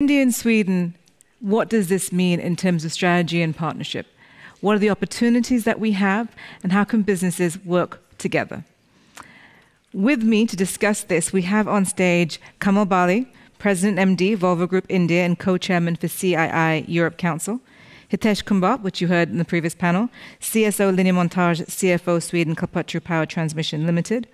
India and Sweden, what does this mean in terms of strategy and partnership? What are the opportunities that we have, and how can businesses work together? With me to discuss this, we have on stage Kamal, President MD, Volvo Group India, and co-chairman for CII Europe Council. Hitesh Kumbhat, which you heard in the previous panel, CSO Linjemontage, CFO Sweden Kalpataru Power Transmission Limited.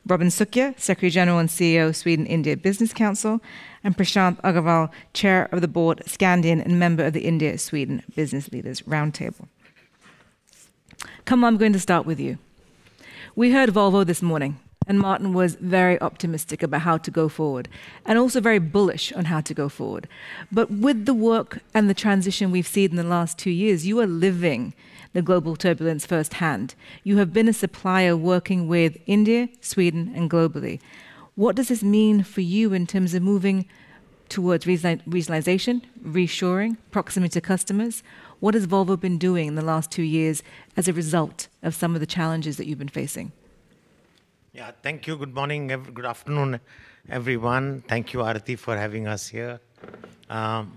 Robin Sukhia, Secretary General and CEO, Sweden India Business Council, and Prashant Agarwal, Chair of the Board, SCANDIAN, and member of the India-Sweden Business Leaders Roundtable. Kamal, I'm going to start with you. We heard Volvo this morning, and Martin was very optimistic about how to go forward, and also very bullish on how to go forward. But with the work and the transition we've seen in the last 2 years, you are living the global turbulence firsthand. You have been a supplier working with India, Sweden, and globally. What does this mean for you in terms of moving towards regionalization, reshoring, proximity to customers? What has Volvo been doing in the last 2 years as a result of some of the challenges that you've been facing? Yeah, thank you. Good morning, good afternoon, everyone. Thank you, Arati, for having us here. Well,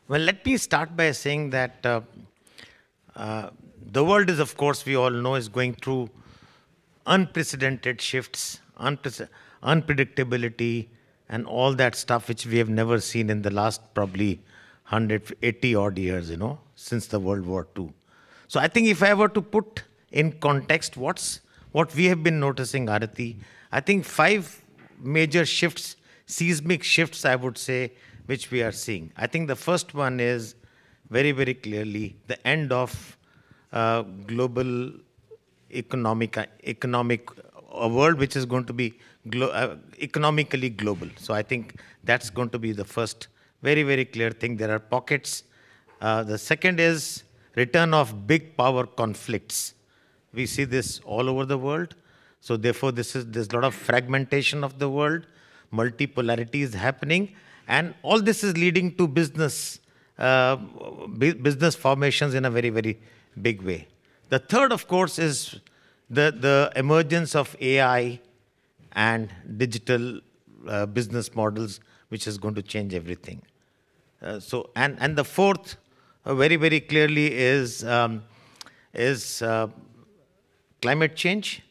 let me start by saying that the world is, of course, we all know, is going through unprecedented shifts, unpredictability, and all that stuff which we have never seen in the last probably 180 odd years, since the World War II. So I think if I were to put in context what we have been noticing, Arati, I think 5 major shifts, seismic shifts, I would say, which we are seeing. I think the first one is very, very clearly the end of global economic a world which is going to be economically global. So I think that's going to be the first very, very clear thing. There are pockets. The second is return of big power conflicts. We see this all over the world. So therefore, there's a lot of fragmentation of the world. Multipolarity is happening. And all this is leading to business formations in a very, very big way. The third, of course, is the emergence of AI and digital business models, which is going to change everything. And the fourth, very, very clearly, is climate change,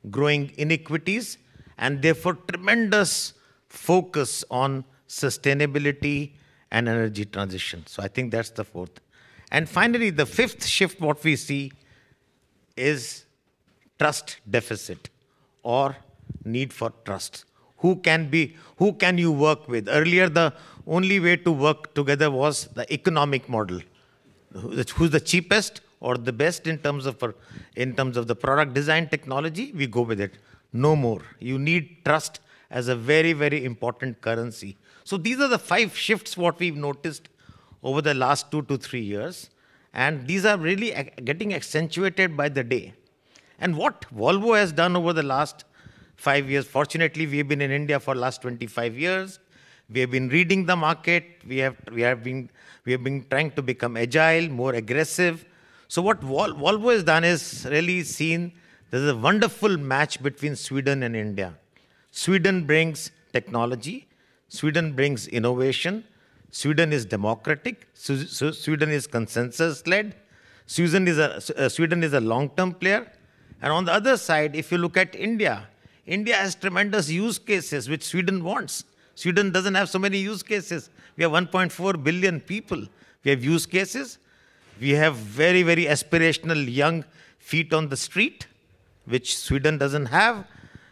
growing inequities, and therefore tremendous focus on sustainability and energy transition. So I think that's the fourth. And finally, the fifth shift, what we see is trust deficit or need for trust. Who can you work with? Earlier, the only way to work together was the economic model. Who's the cheapest or the best in terms of the product design technology, we go with it. No more. You need trust as a very, very important currency. So these are the 5 shifts what we've noticed over the last 2 to 3 years. And these are really getting accentuated by the day. And what Volvo has done over the last 5 years, fortunately, we have been in India for the last 25 years. We have been reading the market. We have been trying to become agile, more aggressive. So what Volvo has done is really seen there's a wonderful match between Sweden and India. Sweden brings technology. Sweden brings innovation. Sweden is democratic. Sweden is consensus-led. Sweden is a long-term player. And on the other side, if you look at India, India has tremendous use cases which Sweden wants. Sweden doesn't have so many use cases. We have 1.4 billion people. We have use cases. We have very, very aspirational young feet on the street, which Sweden doesn't have.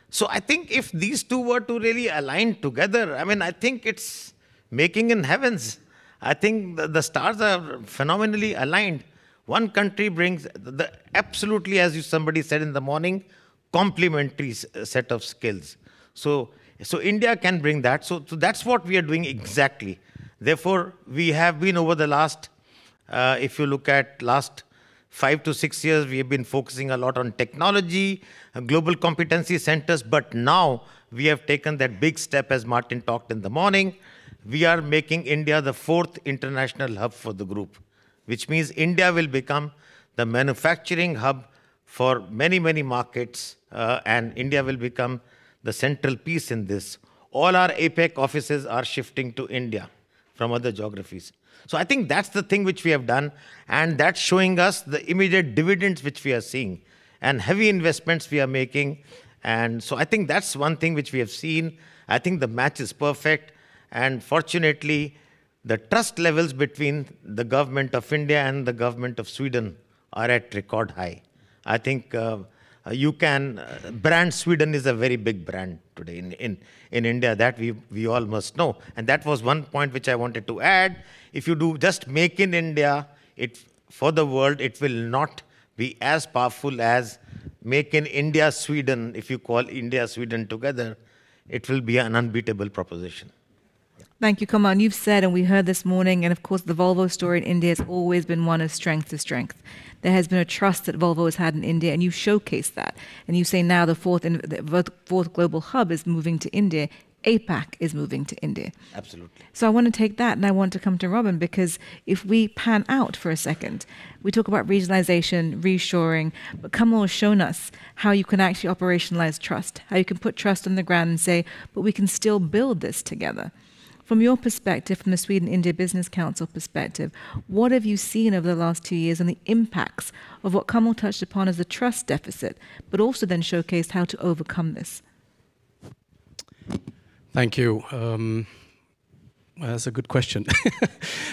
So I think if these two were to really align together, I think it's making in heavens. I think the stars are phenomenally aligned. One country brings absolutely, as somebody said in the morning, complementary set of skills. So India can bring that. So that's what we are doing exactly. Therefore, we have been over the last, if you look at last 5 to 6 years, we have been focusing a lot on technology, global competency centers. But now we have taken that big step, as Martin talked in the morning. We are making India the 4th international hub for the group, which means India will become the manufacturing hub for many, many markets, and India will become the central piece in this. All our APEC offices are shifting to India. from other geographies. So I think that's the thing which we have done, and that's showing us the immediate dividends which we are seeing, and heavy investments we are making. And so I think that's one thing which we have seen. I think the match is perfect, and fortunately, the trust levels between the government of India and the government of Sweden are at record high. I think you can, brand Sweden is a very big brand today in India, that we all must know. And that was one point which I wanted to add. If you do just make in India, for the world, it will not be as powerful as make in India, Sweden. If you call India, Sweden together, it will be an unbeatable proposition. Thank you, Kamal. You've said, and we heard this morning, and of course the Volvo story in India has always been one of strength to strength. There has been a trust that Volvo has had in India, and you showcase that. And you say now the fourth global hub is moving to India. APAC is moving to India. Absolutely. So I want to take that, and I want to come to Robin, because if we pan out for a second, we talk about regionalization, reshoring, but Kamal has shown us how you can actually operationalize trust, how you can put trust on the ground and say, but we can still build this together. From your perspective, from the Sweden-India Business Council perspective, what have you seen over the last 2 years and the impacts of what Kamal touched upon as the trust deficit, but also then showcased how to overcome this? Thank you. Well, that's a good question.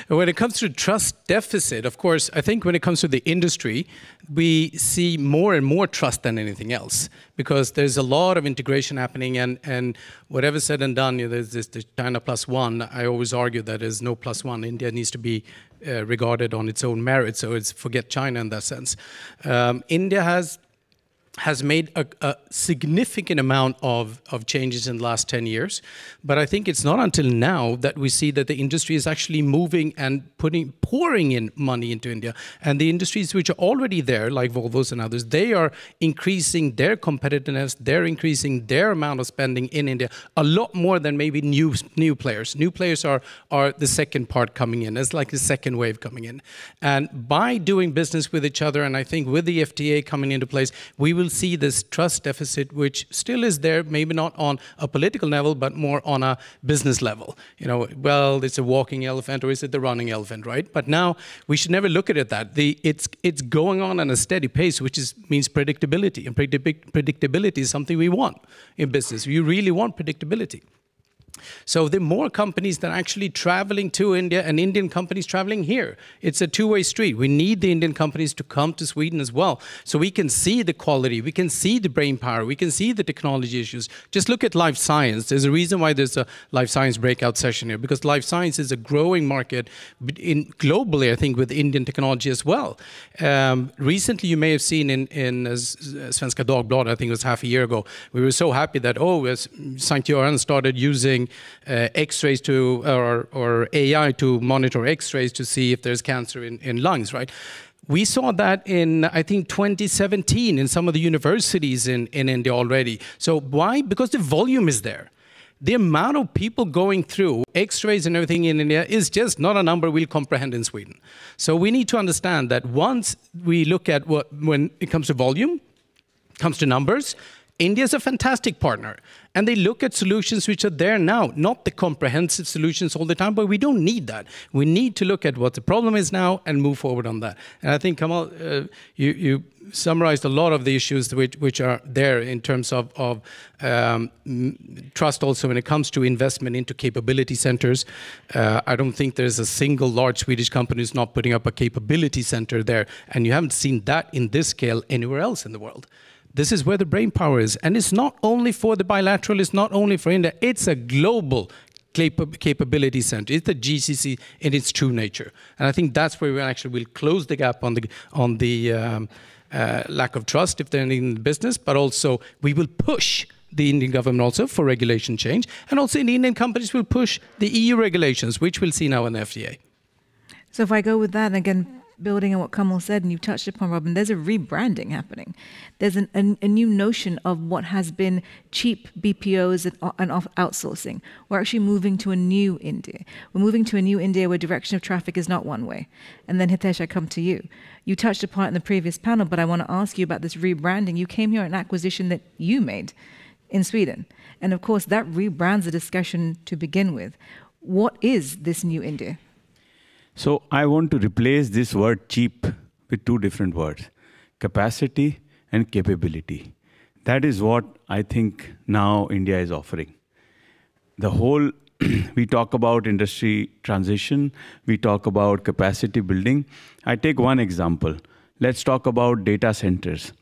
When it comes to trust deficit, of course, I think when it comes to the industry, we see more and more trust than anything else, because there's a lot of integration happening, and whatever said and done, there's this China plus one. I always argue that there's no plus one. India needs to be regarded on its own merit, so it's forget China in that sense. India has made a significant amount of changes in the last 10 years. But I think it's not until now that we see that the industry is actually moving and pouring in money into India. And the industries which are already there, like Volvo's and others, they are increasing their competitiveness, they're increasing their amount of spending in India a lot more than maybe new players. New players are the second part coming in. It's like the second wave coming in. And by doing business with each other, and I think with the FTA coming into place, we will see this trust deficit, which still is there, maybe not on a political level, but more on a business level. Well, it's a walking elephant, or is it the running elephant, right? But now we should never look at it that. It's going on at a steady pace, which means predictability. And predictability is something we want in business. You really want predictability. So the more companies that are actually traveling to India and Indian companies traveling here, it's a two-way street. We need the Indian companies to come to Sweden as well, so we can see the quality, we can see the brain power, we can see the technology issues. Just look at life science. There's a reason why there's a life science breakout session here, because life science is a growing market globally, I think, with Indian technology as well. Recently, you may have seen in Svenska Dagbladet, I think it was half a year ago, we were so happy that, St. Göran started using X-rays or AI to monitor X-rays to see if there's cancer in lungs, right? We saw that in, I think, 2017 in some of the universities in India already. So why? Because the volume is there. The amount of people going through X-rays and everything in India is just not a number we'll comprehend in Sweden. So we need to understand that once we look at when it comes to volume, comes to numbers, India is a fantastic partner, and they look at solutions which are there now, not the comprehensive solutions all the time, but we don't need that. We need to look at what the problem is now and move forward on that. And I think, Kamal, you summarized a lot of the issues which are there in terms of trust also when it comes to investment into capability centers. I don't think there's a single large Swedish company who's not putting up a capability center there, and you haven't seen that in this scale anywhere else in the world. This is where the brain power is. And it's not only for the bilateral, it's not only for India, it's a global capability center. It's the GCC in its true nature. And I think that's where we actually will close the gap on the lack of trust if they're in the business, but also we will push the Indian government also for regulation change. And also the Indian companies will push the EU regulations, which we'll see now in the FTA. So if I go with that, and again, building on what Kamal said, and you touched upon, Robin, there's a rebranding happening. There's a new notion of what has been cheap BPOs and outsourcing. We're actually moving to a new India. We're moving to a new India where direction of traffic is not one way. And then, Hitesh, I come to you. You touched upon it in the previous panel, but I want to ask you about this rebranding. You came here on an acquisition that you made in Sweden. And of course, that rebrands the discussion to begin with. What is this new India? So I want to replace this word cheap with two different words, capacity and capability. That is what I think now India is offering. The whole, we talk about industry transition, we talk about capacity building. I take one example. Let's talk about data centers.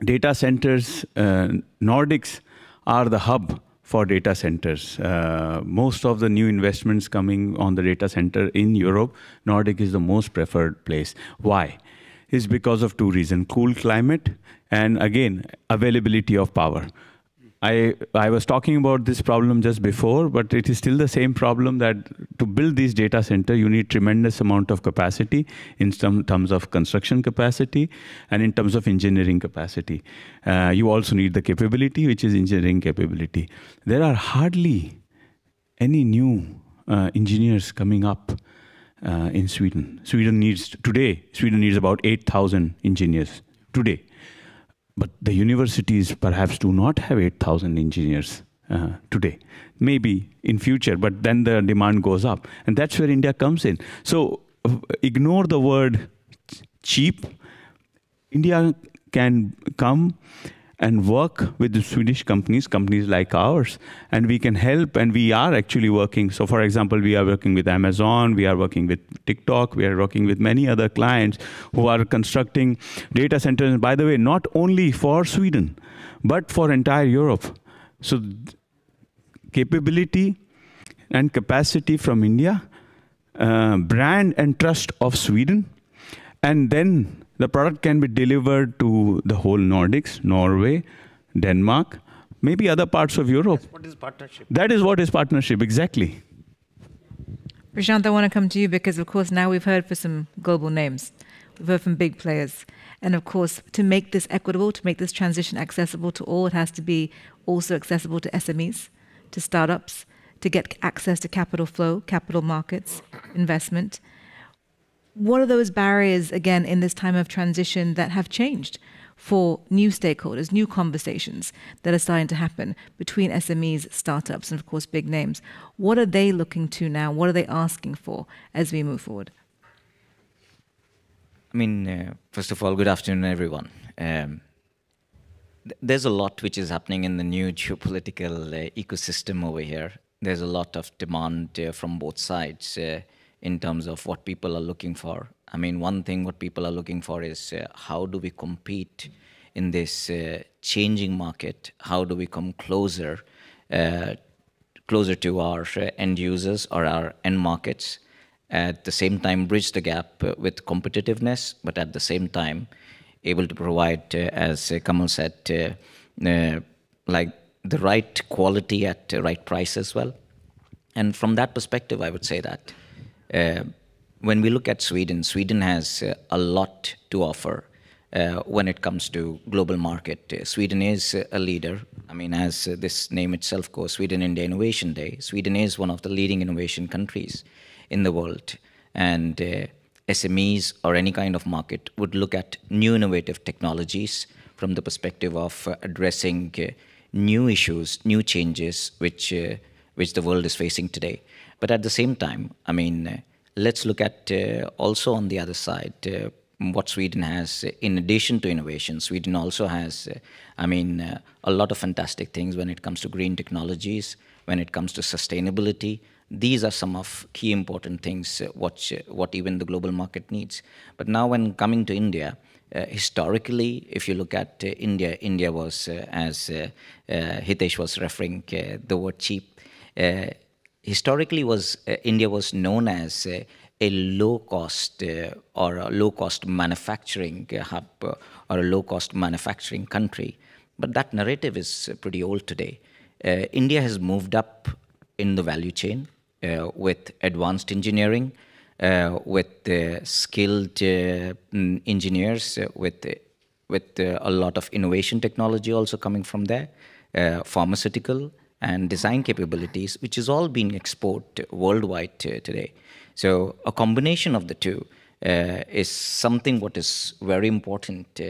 Data centers, Nordics are the hub for data centers. Most of the new investments coming on the data center in Europe, Nordic is the most preferred place. Why? It's because of two reasons: cool climate and again, availability of power. I was talking about this problem just before, but it is still the same problem that to build these data center, you need tremendous amount of capacity in some terms of construction capacity and in terms of engineering capacity. You also need the capability, which is engineering capability. There are hardly any new engineers coming up in Sweden. Sweden needs about 8,000 engineers today. But the universities perhaps do not have 8,000 engineers today. Maybe in future, but then the demand goes up. And that's where India comes in. So ignore the word cheap. India can come and work with the Swedish companies like ours, and we can help, and we are actually working. So for example, we are working with Amazon, we are working with TikTok, we are working with many other clients who are constructing data centers, and by the way, not only for Sweden, but for entire Europe. So capability and capacity from India, brand and trust of Sweden, and then the product can be delivered to the whole Nordics, Norway, Denmark, maybe other parts of Europe. That's what is partnership. That is what is partnership, exactly. Prashant, I want to come to you because, of course, now we've heard for some global names. We've heard from big players. And, of course, to make this equitable, to make this transition accessible to all, it has to be also accessible to SMEs, to startups, to get access to capital flow, capital markets, investment. What are those barriers, again, in this time of transition that have changed for new stakeholders, new conversations that are starting to happen between SMEs, startups, and, of course, big names? What are they looking to now? What are they asking for as we move forward? I mean, first of all, good afternoon, everyone. There's a lot which is happening in the new geopolitical ecosystem over here. There's a lot of demand from both sides in terms of what people are looking for. I mean, one thing what people are looking for is how do we compete in this changing market? How do we come closer to our end users or our end markets? At the same time, bridge the gap with competitiveness, but at the same time, able to provide, as Kamal said, like the right quality at the right price as well. And from that perspective, I would say that when we look at Sweden, Sweden has a lot to offer when it comes to global market. Sweden is a leader. I mean, as this name itself goes, Sweden India Innovation Day, Sweden is one of the leading innovation countries in the world. And SMEs or any kind of market would look at new innovative technologies from the perspective of addressing new issues, new changes, which the world is facing today. But at the same time, I mean, let's look at also on the other side, what Sweden has in addition to innovation. Sweden also has, I mean, a lot of fantastic things when it comes to green technologies, when it comes to sustainability. These are some of key important things what even the global market needs. But now when coming to India, historically, if you look at India, India was, as Hitesh was referring, the word cheap. Historically, India was known as a low-cost or a low-cost manufacturing hub or a low-cost manufacturing country. But that narrative is pretty old today. India has moved up in the value chain with advanced engineering, with skilled engineers, with a lot of innovation technology also coming from there, pharmaceutical and design capabilities, which is all being exported worldwide today. So a combination of the two is something what is very important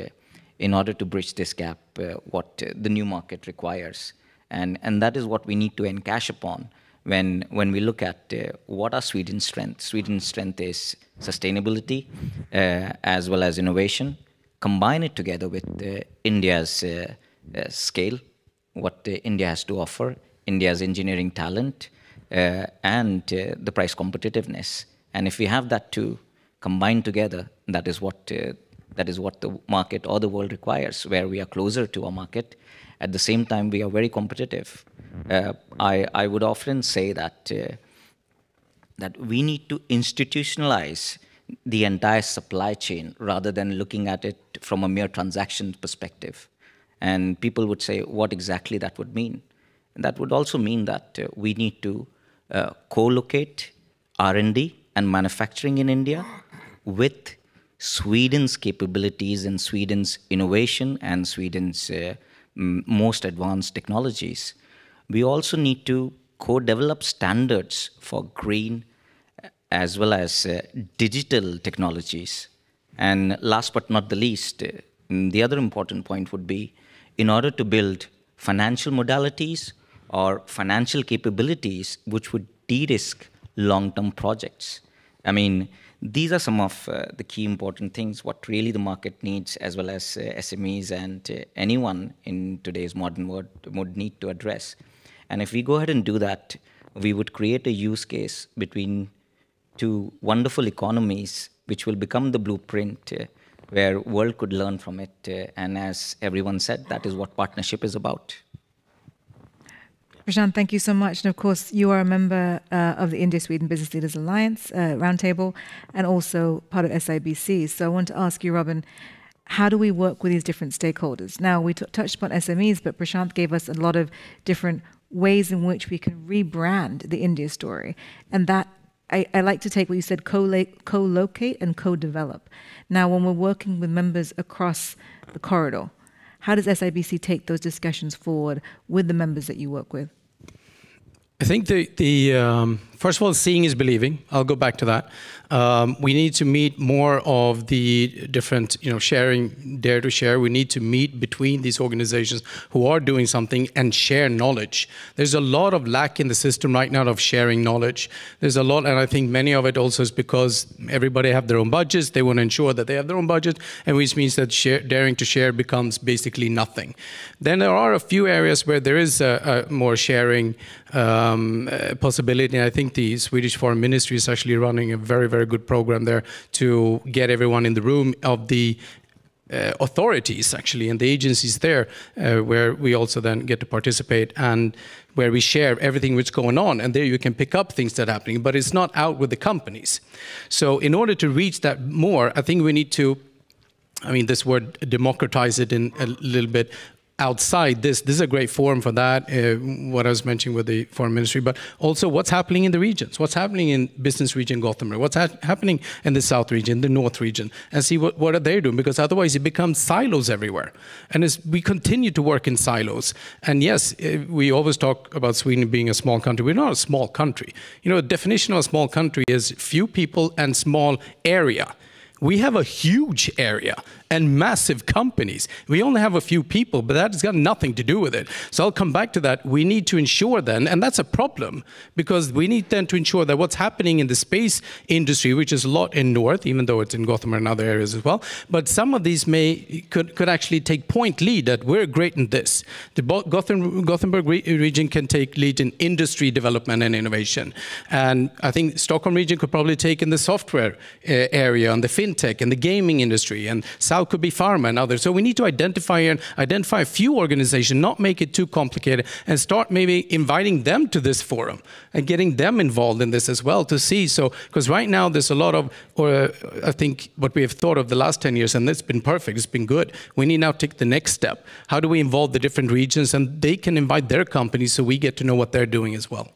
in order to bridge this gap, what the new market requires. And that is what we need to encash upon when we look at what are Sweden's strengths is sustainability as well as innovation. Combine it together with India's scale, what India has to offer, India's engineering talent, and the price competitiveness. And if we have that two combined together, that is what the market or the world requires, where we are closer to our market. At the same time, we are very competitive. I would often say that we need to institutionalize the entire supply chain rather than looking at it from a mere transaction perspective. And people would say what exactly that would mean. And that would also mean that we need to co-locate R&D and manufacturing in India with Sweden's capabilities and Sweden's innovation and Sweden's most advanced technologies. We also need to co-develop standards for green as well as digital technologies. And last but not the least, the other important point would be, in order to build financial modalities or financial capabilities which would de-risk long-term projects. I mean, these are some of the key important things, what really the market needs, as well as SMEs and anyone in today's modern world would need to address. And if we go ahead and do that, we would create a use case between two wonderful economies, which will become the blueprint where world could learn from it. And as everyone said, that is what partnership is about. Prashant, thank you so much. And of course, you are a member of the India-Sweden Business Leaders Alliance Roundtable and also part of SIBC. So I want to ask you, Robin, how do we work with these different stakeholders? Now, we touched upon SMEs, but Prashant gave us a lot of different ways in which we can rebrand the India story. And that, I like to take what you said, co-locate and co-develop. Now, when we're working with members across the corridor, how does SIBC take those discussions forward with the members that you work with? I think first of all, seeing is believing. I'll go back to that. We need to meet more of the different, sharing, dare to share. We need to meet between these organizations who are doing something and share knowledge. There's a lot of lack in the system right now of sharing knowledge. There's a lot, and I think many of it also is because everybody have their own budgets. They want to ensure that they have their own budget, and which means that daring to share becomes basically nothing. Then there are a few areas where there is a more sharing possibility. And I think the Swedish Foreign Ministry is actually running a very, very good program there to get everyone in the room of the authorities actually and the agencies there where we also then get to participate and where we share everything that's going on, and there you can pick up things that are happening, but it's not out with the companies. So in order to reach that more, I think we need to, this word democratize it in a little bit, outside this is a great forum for that, what I was mentioning with the Foreign Ministry, but also what's happening in the regions, what's happening in Business Region Gothenburg, what's happening in the South region, the North region, and see what are they doing, because otherwise it becomes silos everywhere. And as we continue to work in silos, and yes, we always talk about Sweden being a small country. We're not a small country. The definition of a small country is few people and small area. We have a huge area and massive companies. We only have a few people, but that's got nothing to do with it. So I'll come back to that. We need to ensure then, and that's a problem, because we need then to ensure that what's happening in the space industry, which is a lot in North, even though it's in Gothenburg and other areas as well, but some of these could actually take point lead that we're great in this. The Gothenburg region can take lead in industry development and innovation. And I think Stockholm region could probably take in the software area and the fintech and the gaming industry, and South could be pharma and others. So we need to identify a few organizations, not make it too complicated, and start maybe inviting them to this forum and getting them involved in this as well to see. So, because right now there's a lot of, I think what we have thought of the last 10 years, and it's been perfect, it's been good. We need now to take the next step. How do we involve the different regions, and they can invite their companies so we get to know what they're doing as well.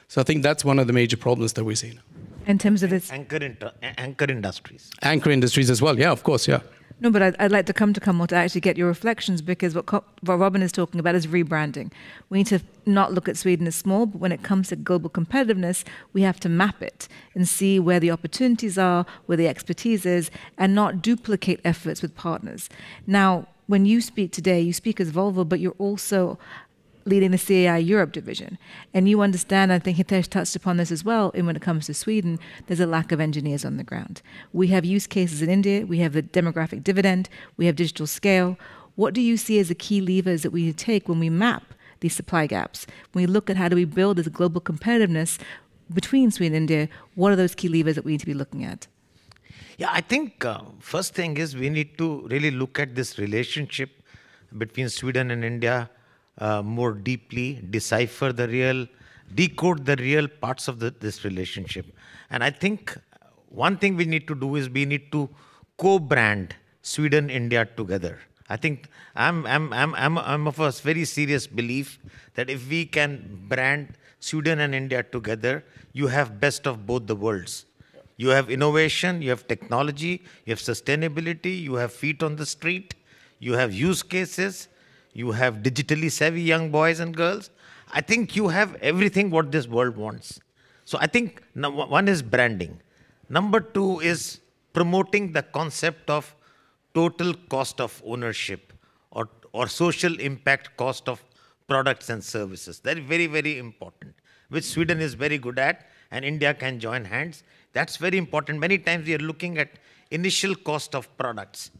So I think that's one of the major problems that we're seeing. In terms of this anchor industries. Anchor industries as well, yeah, of course, yeah. No, but I'd like to come to Kamal to actually get your reflections, because what Robin is talking about is rebranding. We need to not look at Sweden as small, but when it comes to global competitiveness, we have to map it and see where the opportunities are, where the expertise is, and not duplicate efforts with partners. Now, when you speak today, you speak as Volvo, but you're also leading the CAI Europe division. And you understand, I think Hitesh touched upon this as well, and when it comes to Sweden, there's a lack of engineers on the ground. We have use cases in India, we have the demographic dividend, we have digital scale. What do you see as the key levers that we need to take when we map these supply gaps? When we look at how do we build this global competitiveness between Sweden and India, what are those key levers that we need to be looking at? Yeah, I think first thing is we need to really look at this relationship between Sweden and India more deeply, decode the real parts of this relationship. And I think one thing we need to do is we need to co-brand Sweden, India together. I think I'm of a very serious belief that if we can brand Sweden and India together, you have best of both the worlds. You have innovation, you have technology, you have sustainability, you have feet on the street, you have use cases, you have digitally savvy young boys and girls. I think you have everything what this world wants. So I think one is branding. Number two is promoting the concept of total cost of ownership or social impact cost of products and services. That is very, very important, which Sweden is very good at, and India can join hands. That's very important. Many times we are looking at initial cost of products.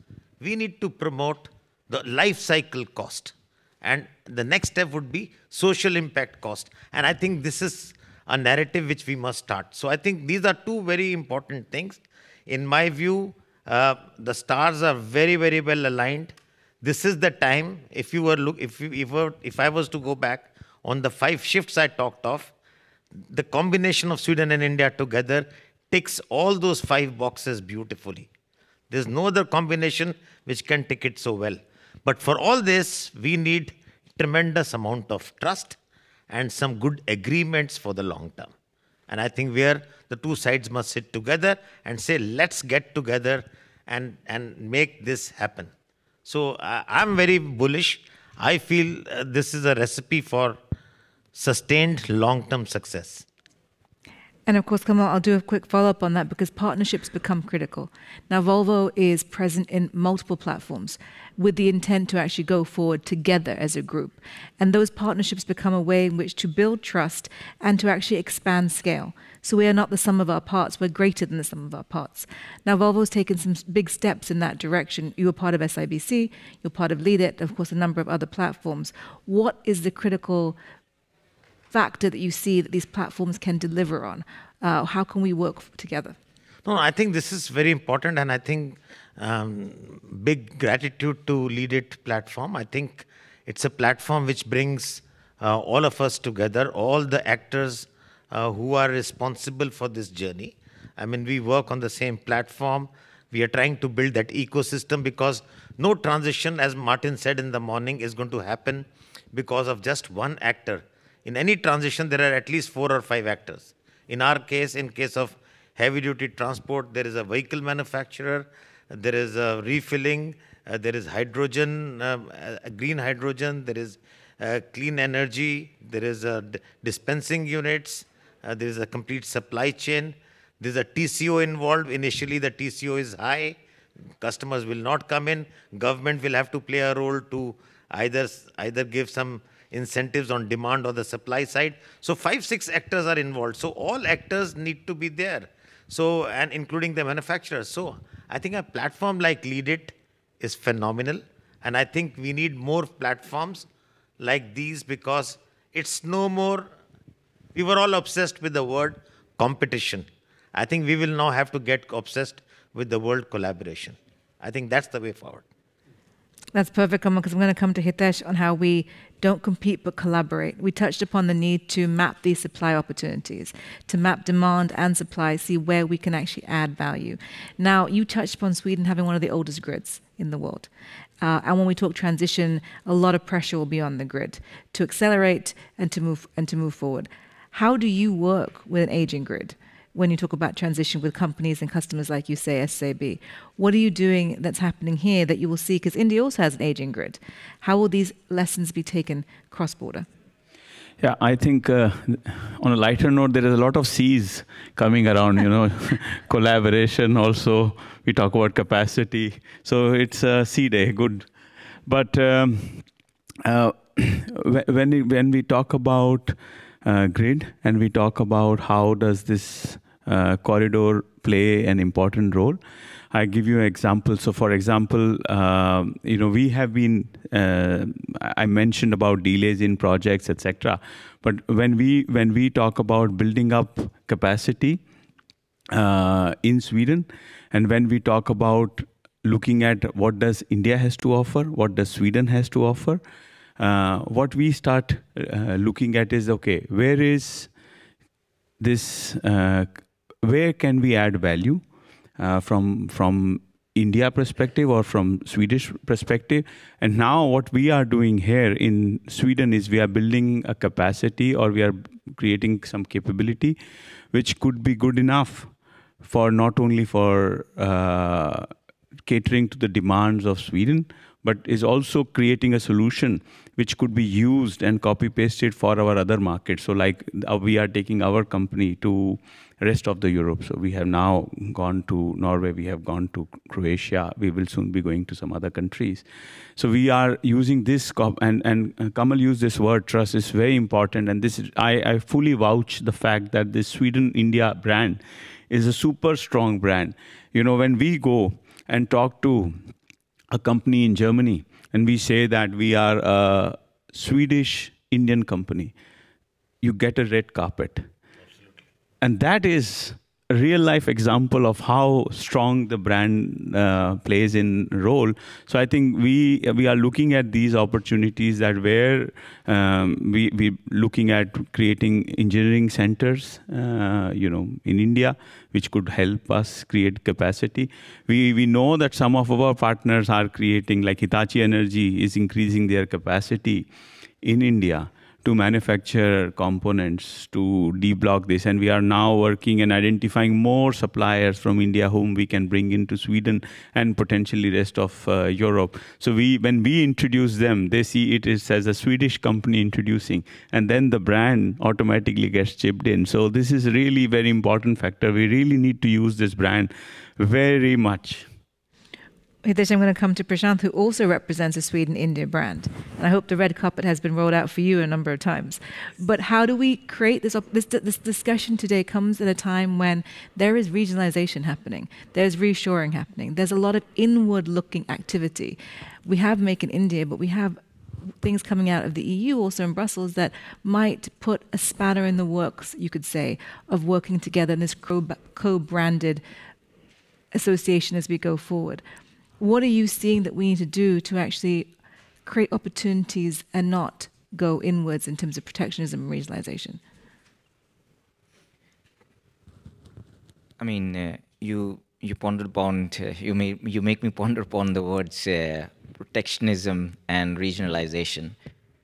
We need to promote the life cycle cost. And the next step would be social impact cost. And I think this is a narrative which we must start. So I think these are two very important things. In my view, the stars are very, very well aligned. This is the time, if I was to go back on the 5 shifts I talked of, the combination of Sweden and India together ticks all those 5 boxes beautifully. There's no other combination which can tick it so well. But for all this, we need tremendous amount of trust and some good agreements for the long term. And I think where the two sides must sit together and say, let's get together and make this happen. So I'm very bullish. I feel this is a recipe for sustained long-term success. And of course, Kamal, I'll do a quick follow-up on that because partnerships become critical. Now, Volvo is present in multiple platforms with the intent to actually go forward together as a group. And those partnerships become a way in which to build trust and to actually expand scale. So we are not the sum of our parts, we're greater than the sum of our parts. Now, Volvo's taken some big steps in that direction. You were part of SIBC, you're part of LeadIT, of course, a number of other platforms. What is the critical factor that you see that these platforms can deliver on? How can we work together? No, I think this is very important, and I think big gratitude to LeadIT platform. I think it's a platform which brings all of us together, all the actors who are responsible for this journey. I mean, we work on the same platform. We are trying to build that ecosystem because no transition, as Martin said in the morning, is going to happen because of just one actor. In any transition, there are at least 4 or 5 actors. In our case, in case of heavy-duty transport, there is a vehicle manufacturer, there is a refilling, there is hydrogen, green hydrogen, there is clean energy, there is dispensing units, there is a complete supply chain, there is a TCO involved. Initially, the TCO is high. Customers will not come in. Government will have to play a role to either give some incentives on demand or the supply side. So 5, 6 actors are involved. So all actors need to be there. So, and including the manufacturers. So I think a platform like LeadIT is phenomenal. And I think we need more platforms like these because it's no more, we were all obsessed with the word competition. I think we will now have to get obsessed with the word collaboration. I think that's the way forward. That's perfect, Kamal, because I'm going to come to Hitesh on how we don't compete but collaborate. We touched upon the need to map these supply opportunities, to map demand and supply, see where we can actually add value. Now, you touched upon Sweden having one of the oldest grids in the world. And when we talk transition, a lot of pressure will be on the grid to accelerate and to move forward. How do you work with an aging grid? When you talk about transition with companies and customers like you say, SAB, what are you doing that's happening here that you will see? Because India also has an aging grid. How will these lessons be taken cross-border? Yeah, I think on a lighter note, there is a lot of C's coming around, you know, collaboration also. We talk about capacity. So it's a C day, good. But when we talk about grid and we talk about how does this corridor play an important role, I give you an example. So, for example, we have been. I mentioned about delays in projects, etc. But when we talk about building up capacity in Sweden, and when we talk about looking at what does India has to offer, what does Sweden has to offer, what we start looking at is, okay, where is this? Where can we add value from India perspective or from Swedish perspective? And now what we are doing here in Sweden is we are building a capacity, or we are creating some capability which could be good enough for not only for catering to the demands of Sweden, but is also creating a solution which could be used and copy pasted for our other markets. So like we are taking our company to rest of the Europe. So we have now gone to Norway, we have gone to Croatia, we will soon be going to some other countries. So we are using this, and Kamal used this word, trust is very important. And this is, I fully vouch the fact that this Sweden-India brand is a super strong brand. You know, when we go and talk to a company in Germany, and we say that we are a Swedish-Indian company, you get a red carpet. Absolutely. And that is a real-life example of how strong the brand plays in role. So I think we are looking at these opportunities that where we looking at creating engineering centers, in India, which could help us create capacity. We know that some of our partners are creating, like Hitachi Energy is increasing their capacity in India to manufacture components to deblock this. And we are now working and identifying more suppliers from India whom we can bring into Sweden and potentially rest of Europe. So when we introduce them, they see it as a Swedish company introducing, and then the brand automatically gets chipped in. So this is really very important factor. We really need to use this brand very much. Hitesh, I'm going to come to Prashant, who also represents a Sweden-India brand. And I hope the red carpet has been rolled out for you a number of times. But how do we create this? This discussion today comes at a time when there is regionalization happening. There's reshoring happening. There's a lot of inward-looking activity. We have Make in India, but we have things coming out of the EU also in Brussels that might put a spanner in the works, you could say, of working together in this co-branded association as we go forward. What are you seeing that we need to do to actually create opportunities and not go inwards in terms of protectionism and regionalization? I mean, you pondered upon, you make me ponder upon the words protectionism and regionalization.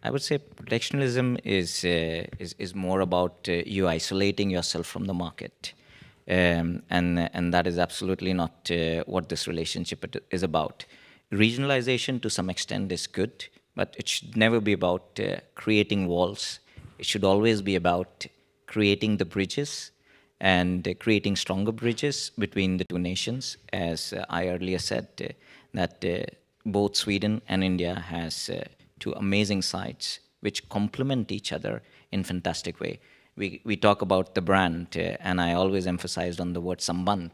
I would say protectionism is more about you isolating yourself from the market. And that is absolutely not what this relationship is about. Regionalization to some extent is good, but it should never be about creating walls. It should always be about creating the bridges and creating stronger bridges between the two nations. As I earlier said, that both Sweden and India has two amazing sites which complement each other in fantastic way. We talk about the brand, and I always emphasized on the word samband,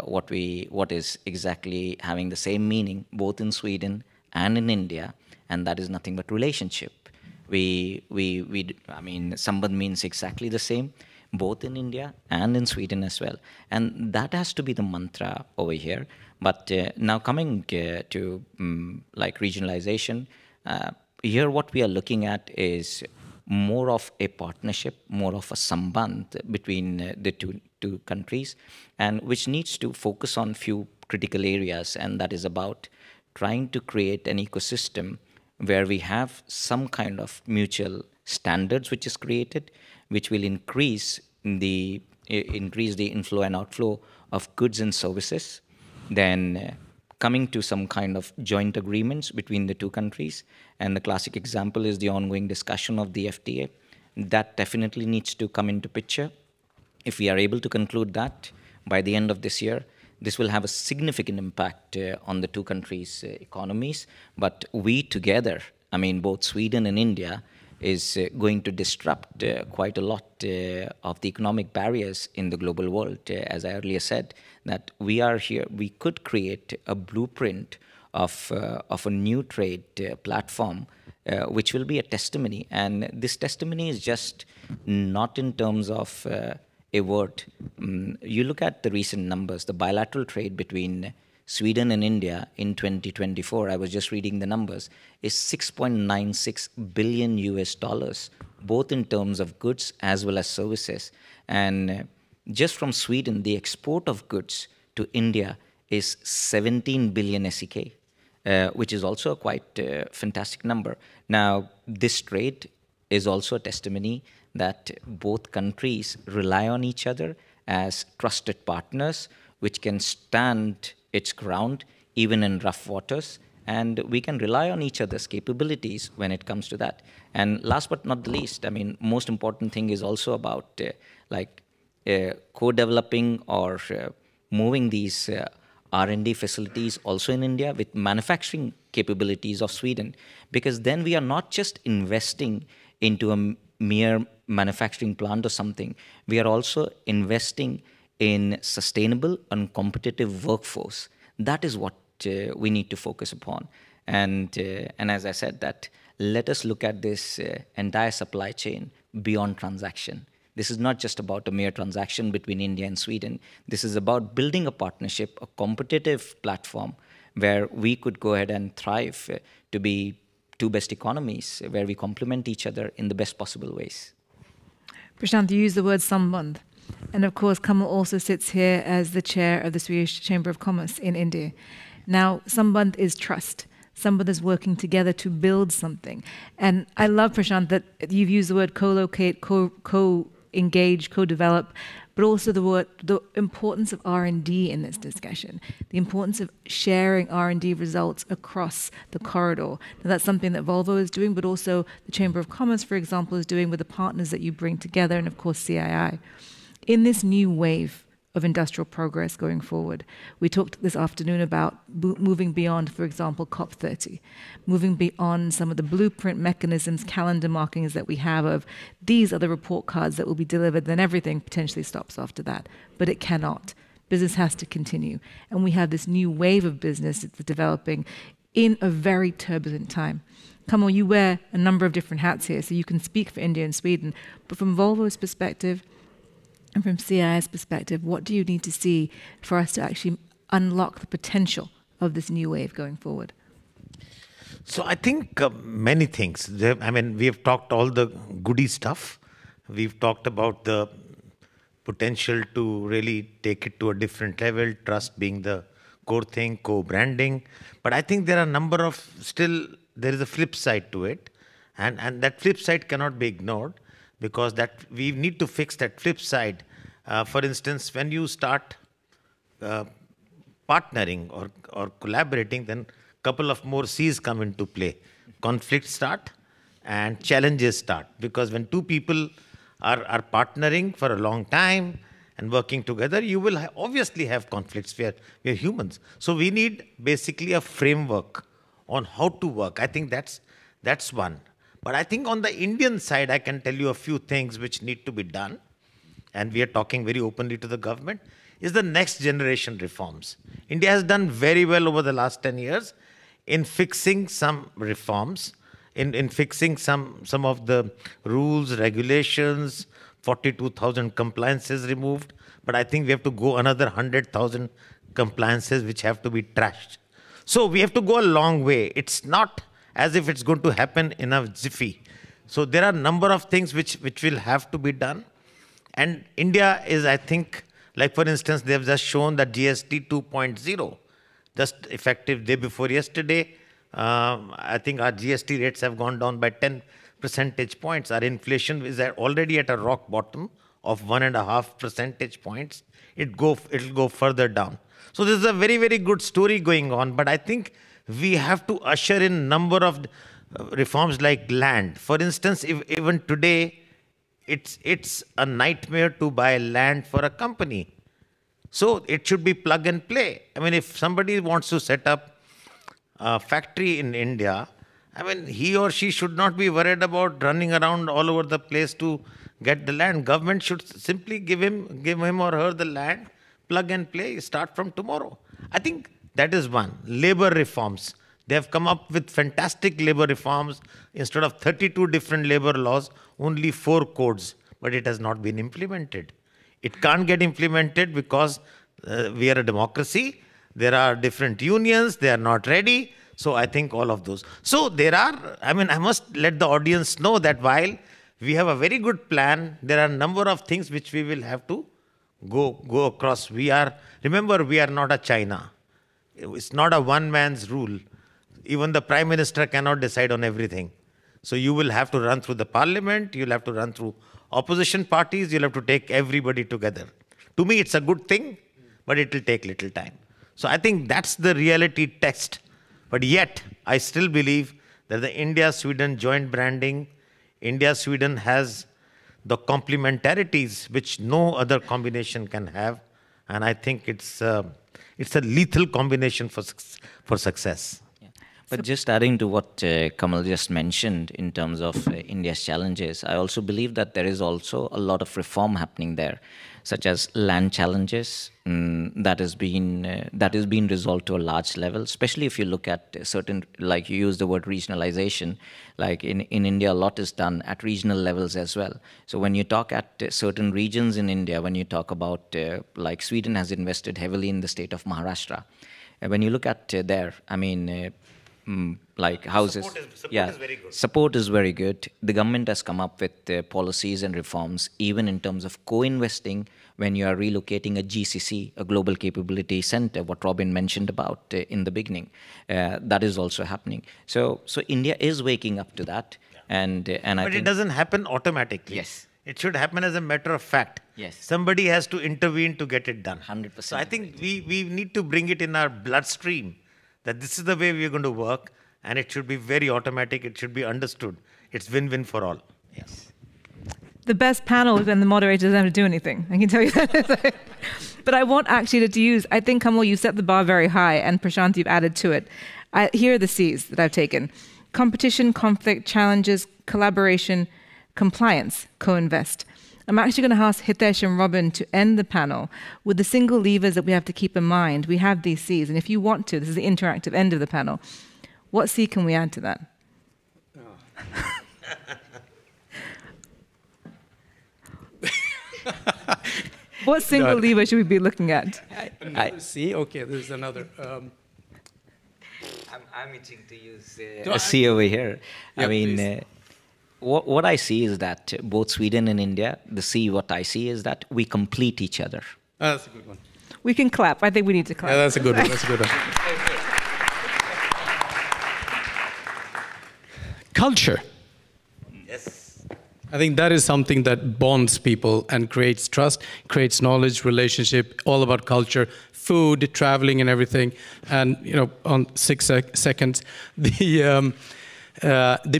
what is exactly having the same meaning both in Sweden and in India, and that is nothing but relationship. I mean, samband means exactly the same, both in India and in Sweden as well, and that has to be the mantra over here. But now coming to like regionalization, here what we are looking at is more of a partnership, more of a samband between the two countries, and which needs to focus on few critical areas, and that is about trying to create an ecosystem where we have some kind of mutual standards which is created, which will increase the inflow and outflow of goods and services, then coming to some kind of joint agreements between the two countries. And the classic example is the ongoing discussion of the FTA. That definitely needs to come into picture. If we are able to conclude that by the end of this year, this will have a significant impact on the two countries' economies. But we together I mean, both Sweden and India, is going to disrupt quite a lot of the economic barriers in the global world. As I earlier said, that we are here, we could create a blueprint of a new trade platform, which will be a testimony. And this testimony is just not in terms of a word. You look at the recent numbers, the bilateral trade between Sweden and India in 2024, I was just reading the numbers, is 6.96 billion US dollars, both in terms of goods as well as services. And just from Sweden, the export of goods to India is 17 billion SEK, which is also a quite fantastic number. Now, this trade is also a testimony that both countries rely on each other as trusted partners, which can stand its ground even in rough waters, and we can rely on each other's capabilities when it comes to that. And last but not the least, I mean, most important thing is also about co-developing or moving these R&D facilities also in India with manufacturing capabilities of Sweden, because then we are not just investing into a mere manufacturing plant or something, we are also investing in sustainable and competitive workforce. That is what we need to focus upon. And as I said, that let us look at this entire supply chain beyond transaction. This is not just about a mere transaction between India and Sweden. This is about building a partnership, a competitive platform where we could go ahead and thrive to be two best economies, where we complement each other in the best possible ways. Prashant, you used the word samband. And of course, Kamal also sits here as the chair of the Swedish Chamber of Commerce in India. Now, samband is trust. Samband is working together to build something. And I love, Prashant, that you've used the word co-locate, co-engage, co-develop, but also the importance of R&D in this discussion, the importance of sharing R&D results across the corridor. Now, that's something that Volvo is doing, but also the Chamber of Commerce, for example, is doing with the partners that you bring together, and of course, CII. In this new wave of industrial progress going forward, we talked this afternoon about moving beyond, for example, COP30, moving beyond some of the blueprint mechanisms, calendar markings that we have of these are the report cards that will be delivered, then everything potentially stops after that. But it cannot. Business has to continue. And we have this new wave of business that's developing in a very turbulent time. Kamal, you wear a number of different hats here, so you can speak for India and Sweden. But from Volvo's perspective, and from CI's perspective, what do you need to see for us to actually unlock the potential of this new wave going forward? So I think many things. I mean, we have talked all the goody stuff. We've talked about the potential to really take it to a different level, trust being the core thing, co-branding. But I think there are a number of, there is a flip side to it. And that flip side cannot be ignored, because that we need to fix that flip side. For instance, when you start partnering or collaborating, then a couple of more C's come into play. Conflicts start and challenges start. Because when two people are partnering for a long time and working together, you will obviously have conflicts. We are humans. So we need basically a framework on how to work. I think that's one. But I think on the Indian side, I can tell you a few things which need to be done, and we are talking very openly to the government, is the next generation reforms. India has done very well over the last 10 years in fixing some reforms, in fixing some of the rules, regulations, 42,000 compliances removed. But I think we have to go another 100,000 compliances which have to be trashed. So we have to go a long way. It's not as if it's going to happen in a jiffy. So there are a number of things which will have to be done. And India is, I think, like for instance, they've just shown that GST 2.0, just effective day before yesterday. I think our GST rates have gone down by 10 percentage points. Our inflation is already at a rock bottom of 1.5 percentage points. It'll go further down. So this is a very, very good story going on. But I think we have to usher in number of reforms like land. For instance, even today, it's a nightmare to buy land for a company. So it should be plug and play. I mean, if somebody wants to set up a factory in India I mean, he or she should not be worried about running around all over the place to get the land. Government should simply give him or her the land, plug and play, start from tomorrow. I think that is one. Labor reforms. They have come up with fantastic labor reforms. Instead of 32 different labor laws, only 4 codes, but it has not been implemented. It can't get implemented because we are a democracy. There are different unions. They are not ready. So I think all of those. So there are, I mean, I must let the audience know that while we have a very good plan, there are a number of things which we will have to go across. Remember, we are not a China. It's not a one man's rule. Even the Prime Minister cannot decide on everything. So you will have to run through the parliament, you'll have to run through opposition parties, you'll have to take everybody together. To me, it's a good thing, but it will take little time. So I think that's the reality test. But yet, I still believe that the India-Sweden joint branding, India-Sweden has the complementarities which no other combination can have. And I think it's a lethal combination for success. But just adding to what Kamal just mentioned in terms of India's challenges, I also believe that there is also a lot of reform happening there, such as land challenges that is being resolved to a large level, especially if you look at certain, like you use the word regionalization, like in India, a lot is done at regional levels as well. So when you talk at certain regions in India, when you talk about, like Sweden has invested heavily in the state of Maharashtra. When you look at there, I mean, like houses. Support is very good. Support is very good. The government has come up with policies and reforms, even in terms of co-investing when you are relocating a GCC, a Global Capability Center, what Robin mentioned about in the beginning. That is also happening. So India is waking up to that. Yeah. But it doesn't happen automatically. Yes. It should happen as a matter of fact. Yes. Somebody has to intervene to get it done. 100%. So I think we need to bring it in our bloodstream that this is the way we are going to work, and it should be very automatic. It should be understood. It's win-win for all. Yes. The best panel is when the moderator doesn't have to do anything. I can tell you that. But I want actually to use, I think, Kamal, you set the bar very high, and Prashant, you've added to it. Here are the C's that I've taken. Competition, conflict, challenges, collaboration, compliance, co-invest. I'm actually going to ask Hitesh and Robin to end the panel with the single levers that we have to keep in mind. We have these C's, and if you want to, this is the interactive end of the panel. What C can we add to that? What single lever should we be looking at? Another C? Okay, there's another. I'm itching to use a C over here. Yeah, I mean, what I see is that both Sweden and India, the C, what I see is that we complete each other. Oh, that's a good one. We can clap. I think we need to clap. Yeah, that's a good one. That's a good one. Culture. Yes. I think that is something that bonds people and creates trust, creates knowledge, relationship, all about culture, food, traveling, and everything. And on 6 seconds, the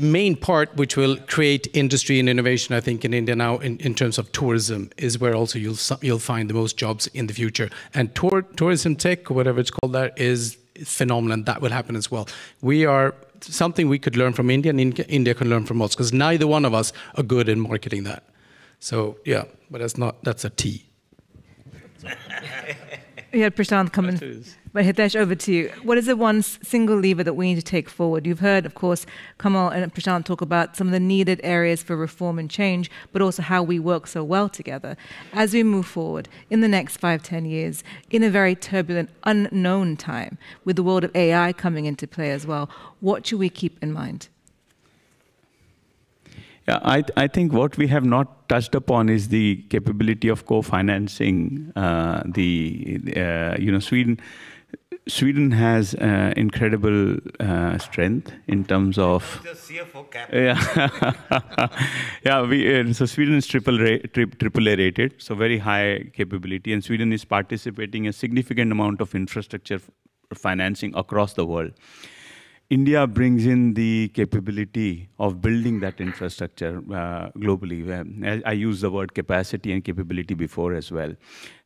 main part which will create industry and innovation, I think, in India now, in terms of tourism, is where also you'll find the most jobs in the future. And tourism tech, or whatever it's called, that is phenomenal. That will happen as well. We are something we could learn from India, and India can learn from us, because neither one of us are good in marketing that. So yeah, but that's a T. You had Prashant come in. But Hitesh, over to you. What is the one single lever that we need to take forward? You've heard, of course, Kamal and Prashant talk about some of the needed areas for reform and change, but also how we work so well together. As we move forward in the next 5-10 years, in a very turbulent, unknown time, with the world of AI coming into play as well, what should we keep in mind? Yeah, I think what we have not touched upon is the capability of co-financing. Sweden has incredible strength in terms of. Just CFO cap. Yeah, so Sweden is AAA rated, so very high capability, and Sweden is participating in a significant amount of infrastructure financing across the world. India brings in the capability of building that infrastructure globally. I used the word capacity and capability before as well.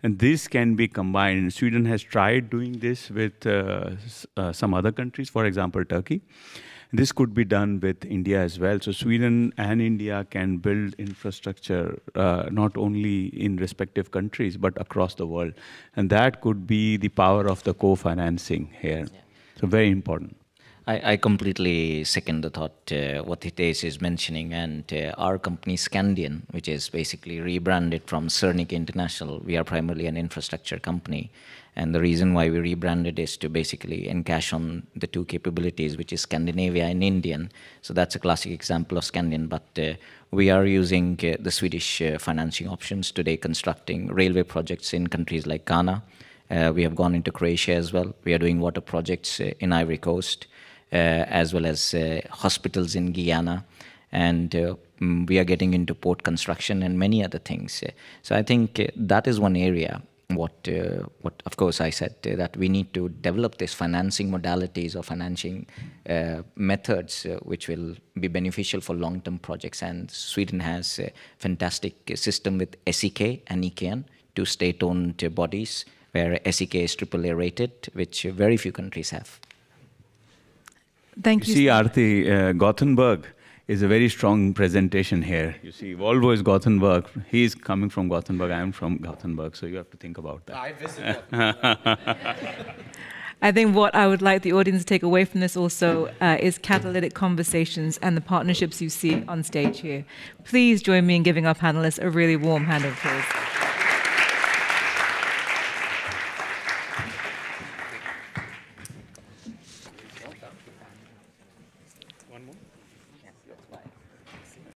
And this can be combined. Sweden has tried doing this with some other countries, for example, Turkey. This could be done with India as well. So Sweden and India can build infrastructure not only in respective countries, but across the world. And that could be the power of the co-financing here. Yeah. So very important. I completely second the thought what Hitesh is mentioning, and our company SCANDIAN, which is basically rebranded from Cernica International, we are primarily an infrastructure company, and the reason why we rebranded is to basically encash on the two capabilities, which is Scandinavia and Indian. So that's a classic example of SCANDIAN, but we are using the Swedish financing options today, constructing railway projects in countries like Ghana. We have gone into Croatia as well. We are doing water projects in Ivory Coast. As well as hospitals in Guyana, and we are getting into port construction and many other things. So I think that is one area. What of course I said that we need to develop these financing modalities or financing methods which will be beneficial for long-term projects. And Sweden has a fantastic system with SEK and EKN, two state-owned bodies, where SEK is AAA rated, which very few countries have. Thank you. See, Arati, Gothenburg is a very strong presentation here. You see, Volvo is Gothenburg. He's coming from Gothenburg. I am from Gothenburg. So you have to think about that. I visit Gothenburg. I think what I would like the audience to take away from this also is catalytic conversations and the partnerships you see on stage here. Please join me in giving our panelists a really warm hand of applause.